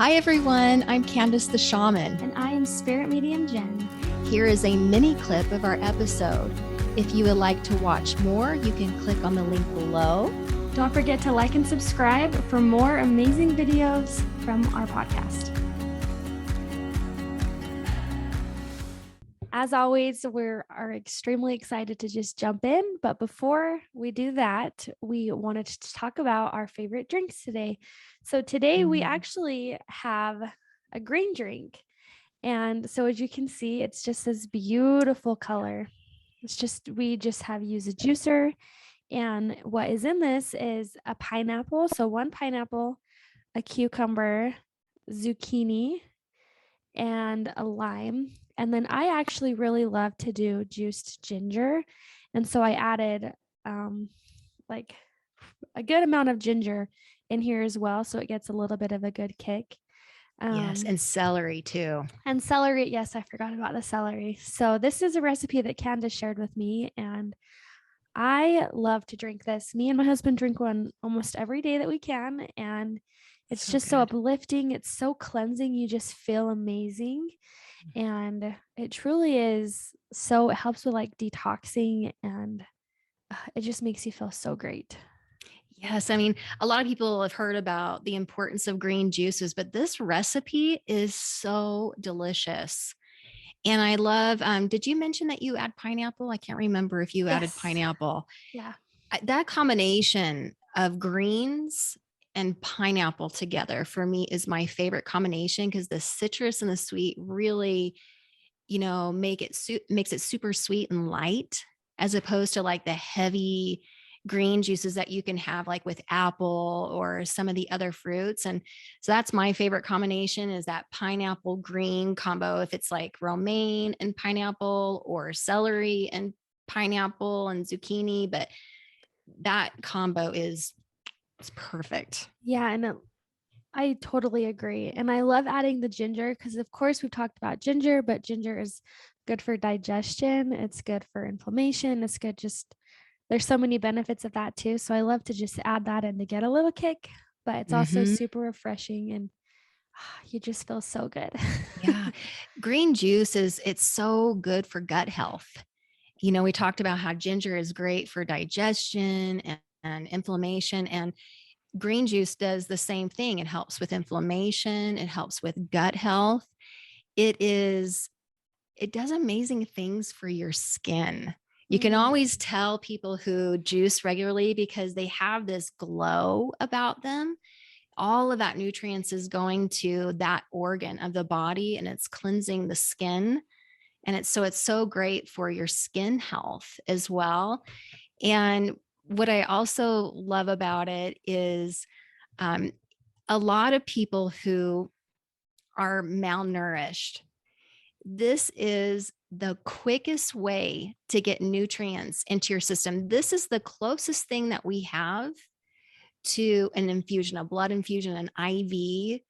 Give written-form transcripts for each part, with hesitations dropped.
Hi everyone, I'm Candace the Shaman. And I am Spirit Medium Jenn. Here is a mini clip of our episode. If you would like to watch more, you can click on the link below. Don't forget to like and subscribe for more amazing videos from our podcast. As always, we are extremely excited to just jump in. But before we do that, we wanted to talk about our favorite drinks today. So today we actually have a green drink. And so as you can see, it's just this beautiful color. We just have used a juicer. And what is in this is a pineapple. So one pineapple, a cucumber, zucchini, and a lime. And then I actually really love to do juiced ginger. And so I added like a good amount of ginger in here as well. So it gets a little bit of a good kick. Yes, and celery too. And celery. Yes, I forgot about the celery. So this is a recipe that Candace shared with me. And I love to drink this. Me and my husband drink one almost every day that we can. And it's just so uplifting. It's so cleansing. You just feel amazing. And it truly is. So it helps with like detoxing, and it just makes you feel so great. Yes, I mean, a lot of people have heard about the importance of green juices, but this recipe is so delicious. And I love, did you mention that you add pineapple? I can't remember if you added pineapple. Yeah. That combination of greens and pineapple together for me is my favorite combination because the citrus and the sweet really, makes it super sweet and light as opposed to like the heavy green juices that you can have like with apple or some of the other fruits. And so that's my favorite combination is that pineapple green combo. If it's like romaine and pineapple or celery and pineapple and zucchini, but that combo it's perfect. Yeah. And I totally agree. And I love adding the ginger because, of course, we've talked about ginger, but ginger is good for digestion. It's good for inflammation. It's good there's so many benefits of that too. So I love to just add that in to get a little kick, but it's also super refreshing and you just feel so good. Yeah. Green juice it's so good for gut health. We talked about how ginger is great for digestion and inflammation, and green juice does the same thing. It helps with inflammation. It helps with gut health. It does amazing things for your skin. You can always tell people who juice regularly because they have this glow about them. All of that nutrients is going to that organ of the body and it's cleansing the skin. And it's so great for your skin health as well. And what I also love about it is a lot of people who are malnourished. This is the quickest way to get nutrients into your system. This is the closest thing that we have to an infusion, a blood infusion, an IV.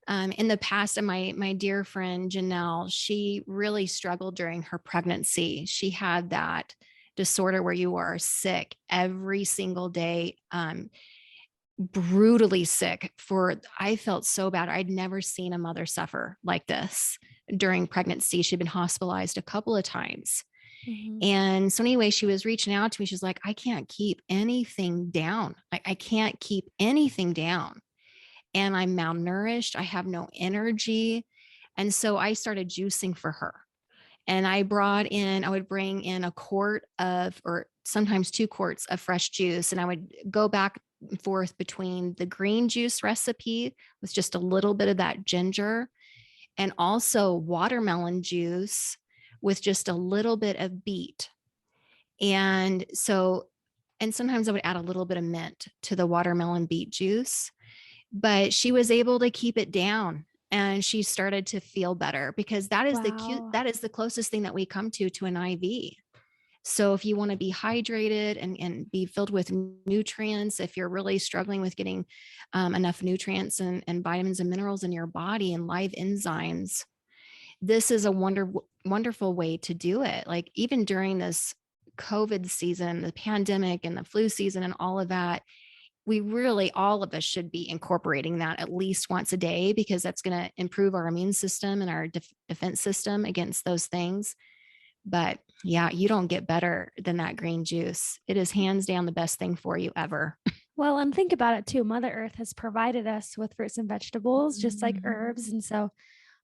In the past, and my dear friend Janelle, she really struggled during her pregnancy. She had that disorder where you are sick every single day, brutally sick. I felt so bad. I'd never seen a mother suffer like this during pregnancy. She'd been hospitalized a couple of times. And so anyway, she was reaching out to me. She's like, I can't keep anything down. I can't keep anything down. And I'm malnourished. I have no energy. And so I started juicing for her. And I would bring in a quart or sometimes 2 quarts of fresh juice. And I would go back and forth between the green juice recipe with just a little bit of that ginger and also watermelon juice with just a little bit of beet. And sometimes I would add a little bit of mint to the watermelon beet juice. But she was able to keep it down and she started to feel better because that is the closest thing that we come to an IV. So if you want to be hydrated and be filled with nutrients, if you're really struggling with getting enough nutrients and vitamins and minerals in your body and live enzymes, this is a wonderful way to do it. Like even during this COVID season, the pandemic and the flu season and all of that, we really, all of us should be incorporating that at least once a day, because that's going to improve our immune system and our defense system against those things. But yeah, you don't get better than that green juice. It is hands down the best thing for you ever. Well, and think about it too. Mother Earth has provided us with fruits and vegetables, just like herbs. And so,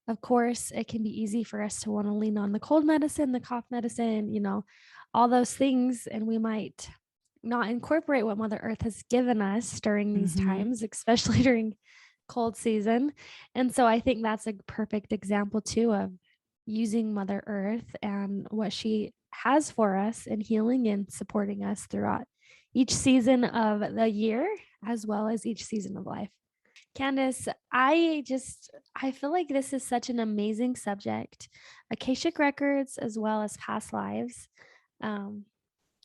of course, it can be easy for us to want to lean on the cold medicine, the cough medicine, all those things. And we might not incorporate what Mother Earth has given us during these Mhm. times, especially during cold season. And so I think that's a perfect example too of using Mother Earth and what she has for us in healing and supporting us throughout each season of the year as well as each season of life. Candace, I feel like this is such an amazing subject. Akashic records as well as past lives. Um,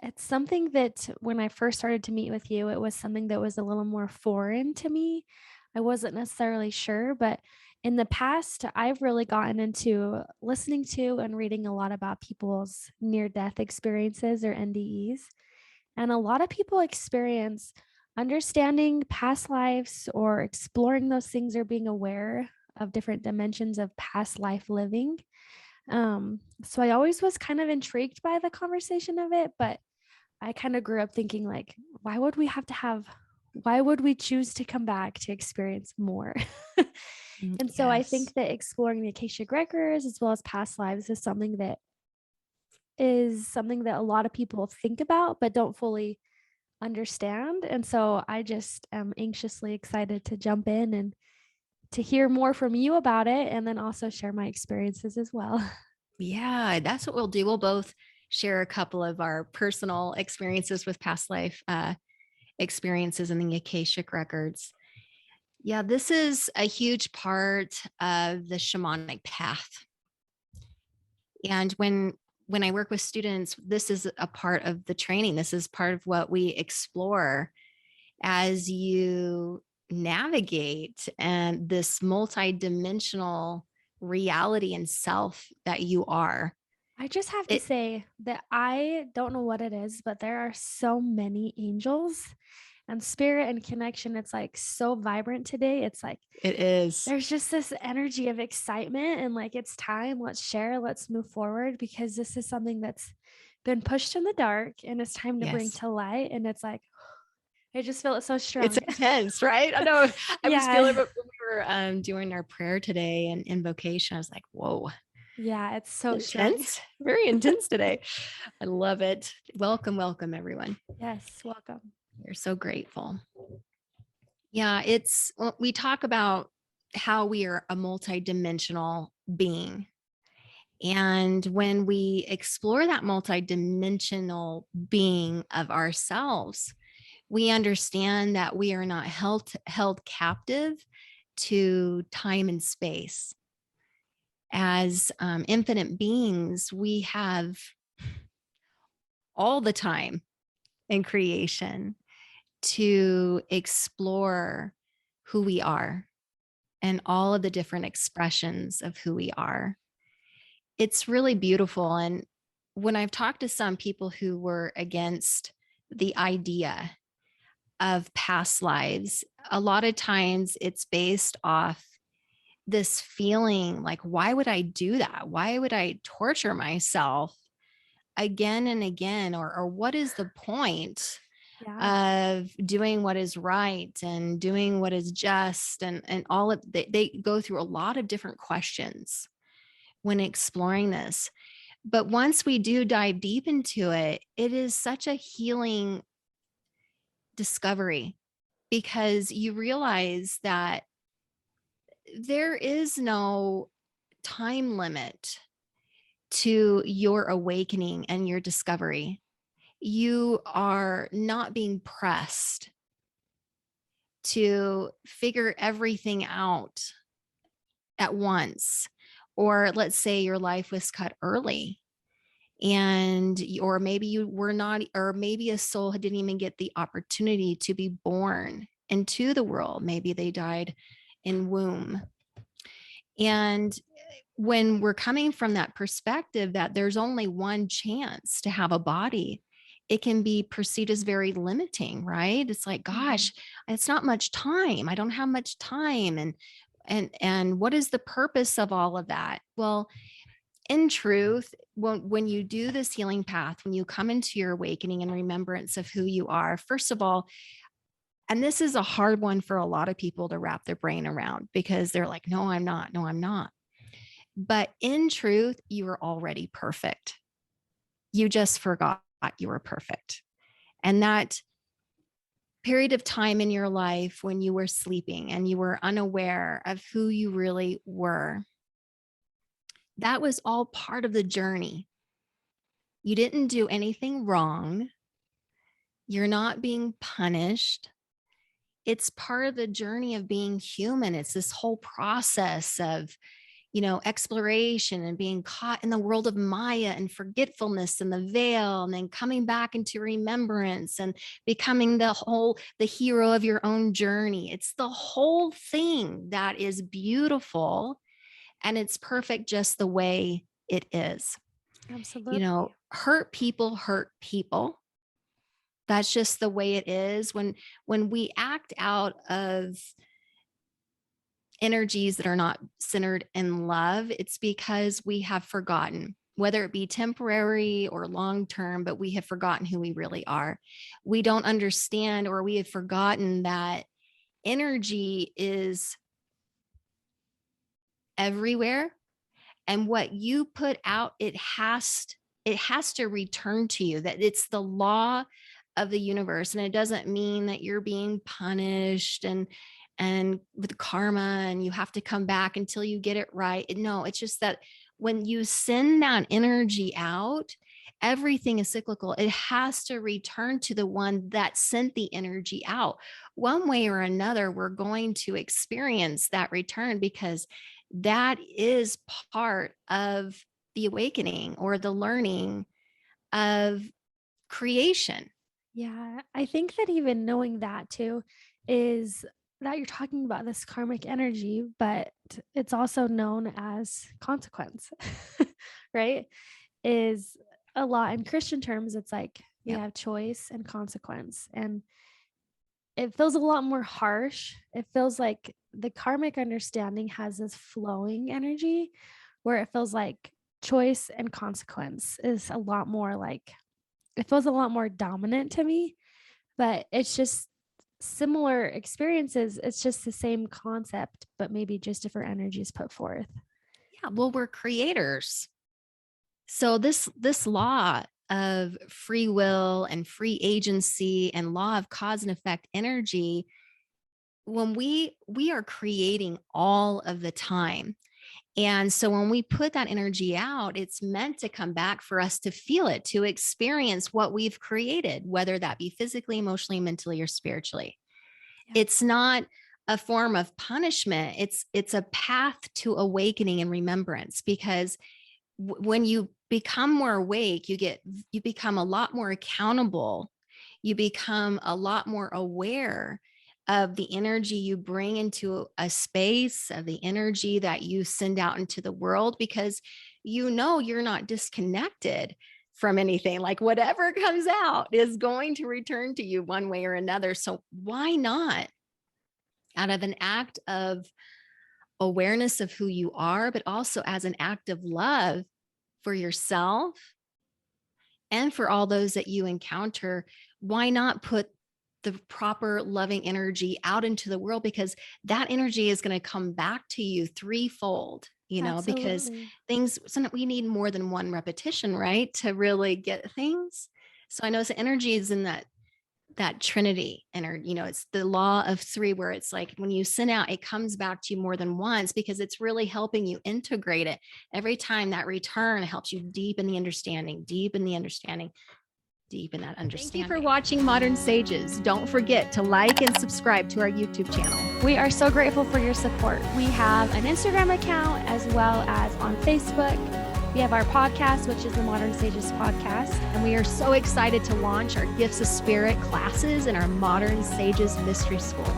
it's something that when I first started to meet with you, it was something that was a little more foreign to me. I wasn't necessarily sure, but in the past, I've really gotten into listening to and reading a lot about people's near death experiences or NDEs. And a lot of people experience understanding past lives or exploring those things or being aware of different dimensions of past life living. So I always was kind of intrigued by the conversation of it, but I kind of grew up thinking like, why would we choose to come back to experience more? And so I Yes. think that exploring the Akashic records as well as past lives is something that a lot of people think about but don't fully understand. And so I just am anxiously excited to jump in and to hear more from you about it and then also share my experiences as well. Yeah, that's what we'll do. We'll both share a couple of our personal experiences with past life experiences in the Akashic records. Yeah, this is a huge part of the shamanic path. And when I work with students, this is a part of the training. This is part of what we explore as you navigate and this multidimensional reality and self that you are. I just have to It say that I don't know what it is, but there are so many angels and spirit and connection. It's like so vibrant today. It's like it is. there's just this energy of excitement and like it's time. Let's share, let's move forward because this is something that's been pushed in the dark and it's time to bring Yes. to light. And it's like, I just feel it so It's strong. intense, right? I know. I was feeling Yeah. it when we were doing our prayer today and invocation. I was like, whoa, Yeah. It's so strong. intense, very intense today. I love it. Welcome, welcome, everyone. Yes. Welcome. We're so grateful. Yeah, we talk about how we are a multidimensional being. And when we explore that multidimensional being of ourselves, we understand that we are not held captive to time and space. As infinite beings, we have all the time in creation to explore who we are and all of the different expressions of who we are. It's really beautiful. And when I've talked to some people who were against the idea of past lives, a lot of times it's based off this feeling like, why would I do that? Why would I torture myself again and again? Or what is the point Yeah. of doing what is right and doing what is just? And all of they go through a lot of different questions when exploring this. But once we do dive deep into it, it is such a healing discovery because you realize that there is no time limit to your awakening and your discovery. You are not being pressed to figure everything out at once. Or let's say your life was cut early and or maybe you were not, or maybe a soul didn't even get the opportunity to be born into the world. Maybe they died in womb. And when we're coming from that perspective that there's only one chance to have a body, it can be perceived as very limiting, right? It's like, gosh, it's not much time. I don't have much time. And what is the purpose of all of that? Well, in truth, when you do this healing path, when you come into your awakening and remembrance of who you are, first of all, and this is a hard one for a lot of people to wrap their brain around, because they're like, no, I'm not. No, I'm not. But in truth, you are already perfect. You just forgot you were perfect. And that period of time in your life when you were sleeping and you were unaware of who you really were, that was all part of the journey. You didn't do anything wrong. You're not being punished. It's part of the journey of being human. It's this whole process of, exploration and being caught in the world of Maya and forgetfulness and the veil, and then coming back into remembrance and becoming the hero of your own journey. It's the whole thing that is beautiful, and it's perfect just the way it is. Absolutely. Hurt people. That's just the way it is. When we act out of energies that are not centered in love, it's because we have forgotten, whether it be temporary or long term, but we have forgotten who we really are. We don't understand, or we have forgotten that energy is everywhere, and what you put out, it has to return to you. That it's the law of the universe. And it doesn't mean that you're being punished and with karma and you have to come back until you get it right. No, it's just that when you send that energy out, everything is cyclical. It has to return to the one that sent the energy out. One way or another, we're going to experience that return, because that is part of the awakening or the learning of creation. Yeah, I think that even knowing that too is that you're talking about this karmic energy, but it's also known as consequence, right? Is a lot in Christian terms, it's like we Yep. have choice and consequence. And it feels a lot more harsh. It feels like the karmic understanding has this flowing energy where it feels like choice and consequence is a lot more like, it feels a lot more dominant to me, but it's just similar experiences. It's just the same concept, but maybe just different energies put forth. Yeah. Well, we're creators. So this law of free will and free agency and law of cause and effect energy, when we are creating all of the time. And so when we put that energy out, it's meant to come back for us to feel it, to experience what we've created, whether that be physically, emotionally, mentally, or spiritually. Yeah. It's not a form of punishment. It's a path to awakening and remembrance, because when you become more awake, you become a lot more accountable. You become a lot more aware of the energy you bring into a space, of the energy that you send out into the world, because you're not disconnected from anything. Like whatever comes out is going to return to you one way or another. So why not, out of an act of awareness of who you are, but also as an act of love for yourself and for all those that you encounter, why not put the proper loving energy out into the world? Because that energy is going to come back to you threefold, because Absolutely. sometimes we need more than one repetition, right? To really get things. So I know the energy is in that trinity, and it's the law of three, where it's like when you send out, it comes back to you more than once, because it's really helping you integrate it. Every time that return helps you deepen that understanding. Thank you for watching Modern Sages. Don't forget to like and subscribe to our YouTube channel. We are so grateful for your support. We have an Instagram account as well as on Facebook. We have our podcast, which is the Modern Sages podcast. And we are so excited to launch our Gifts of Spirit classes in our Modern Sages Mystery School.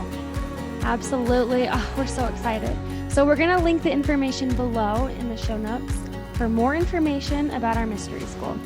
Absolutely. Oh, we're so excited. So we're going to link the information below in the show notes for more information about our mystery school.